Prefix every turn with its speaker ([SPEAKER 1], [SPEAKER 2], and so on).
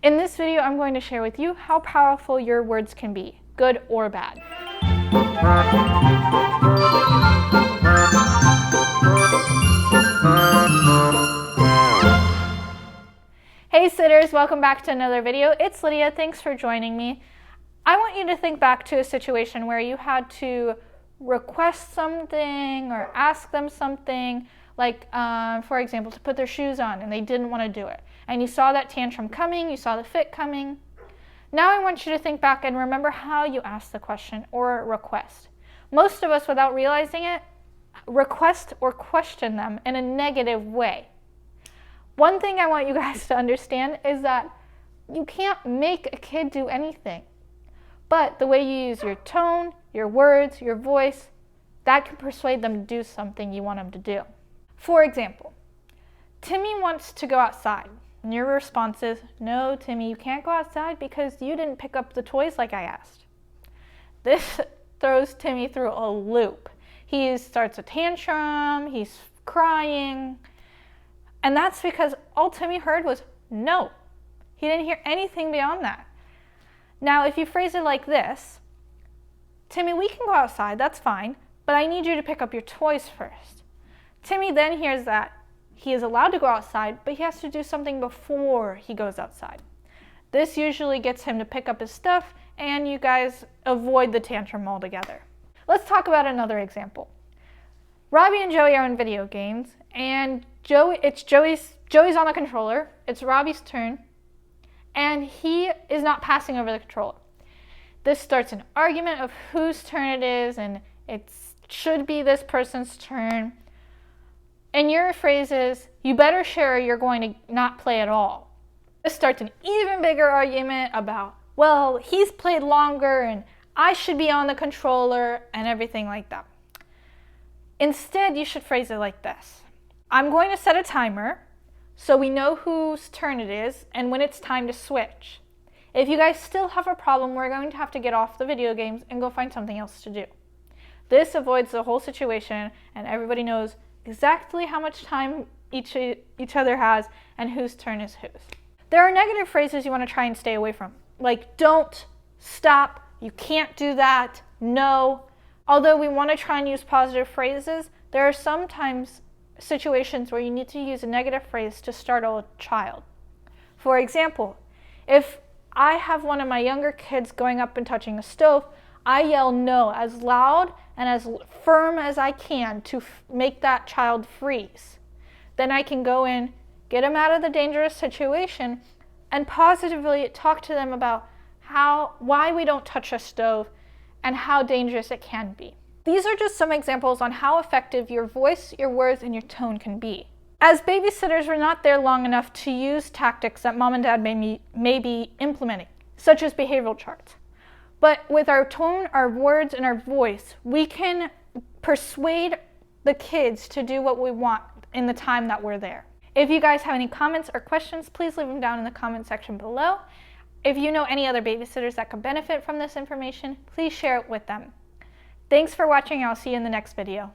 [SPEAKER 1] In this video, I'm going to share with you how powerful your words can be, good or bad. Hey sitters, welcome back to another video. It's Lydia, thanks for joining me. I want you to think back to a situation where you had to request something or ask them something, like for example, to put their shoes on and they didn't want to do it. And you saw that tantrum coming, you saw the fit coming. Now I want you to think back and remember how you asked the question or request. Most of us, without realizing it, request or question them in a negative way. One thing I want you guys to understand is that you can't make a kid do anything. But the way you use your tone, your words, your voice, that can persuade them to do something you want them to do. For example, Timmy wants to go outside. And your response is, no, Timmy, you can't go outside because you didn't pick up the toys like I asked. This throws Timmy through a loop. He starts a tantrum, he's crying, and that's because all Timmy heard was no. He didn't hear anything beyond that. Now, if you phrase it like this, Timmy, we can go outside, that's fine, but I need you to pick up your toys first. Timmy then hears that he is allowed to go outside, but he has to do something before he goes outside. This usually gets him to pick up his stuff, and you guys avoid the tantrum altogether. Let's talk about another example. Robbie and Joey are in video games, and Joey's on the controller. It's Robbie's turn, and he is not passing over the controller. This starts an argument of whose turn it is, and it should be this person's turn. And your phrase is, you better share or you're going to not play at all. This starts an even bigger argument about, well, he's played longer and I should be on the controller and everything like that. Instead, you should phrase it like this. I'm going to set a timer so we know whose turn it is and when it's time to switch. If you guys still have a problem, we're going to have to get off the video games and go find something else to do. This avoids the whole situation and everybody knows exactly how much time each other has and whose turn is whose. There are negative phrases you want to try and stay away from, like don't, stop, you can't do that, no. Although we want to try and use positive phrases, there are sometimes situations where you need to use a negative phrase to startle a child. For example, if I have one of my younger kids going up and touching the stove, I yell no as loud and as firm as I can to make that child freeze. Then I can go in, get them out of the dangerous situation, and positively talk to them about why we don't touch a stove and how dangerous it can be. These are just some examples on how effective your voice, your words, and your tone can be. As babysitters, we're not there long enough to use tactics that mom and dad may be implementing, such as behavioral charts. But with our tone, our words, and our voice, we can persuade the kids to do what we want in the time that we're there. If you guys have any comments or questions, please leave them down in the comment section below. If you know any other babysitters that could benefit from this information, please share it with them. Thanks for watching, and I'll see you in the next video.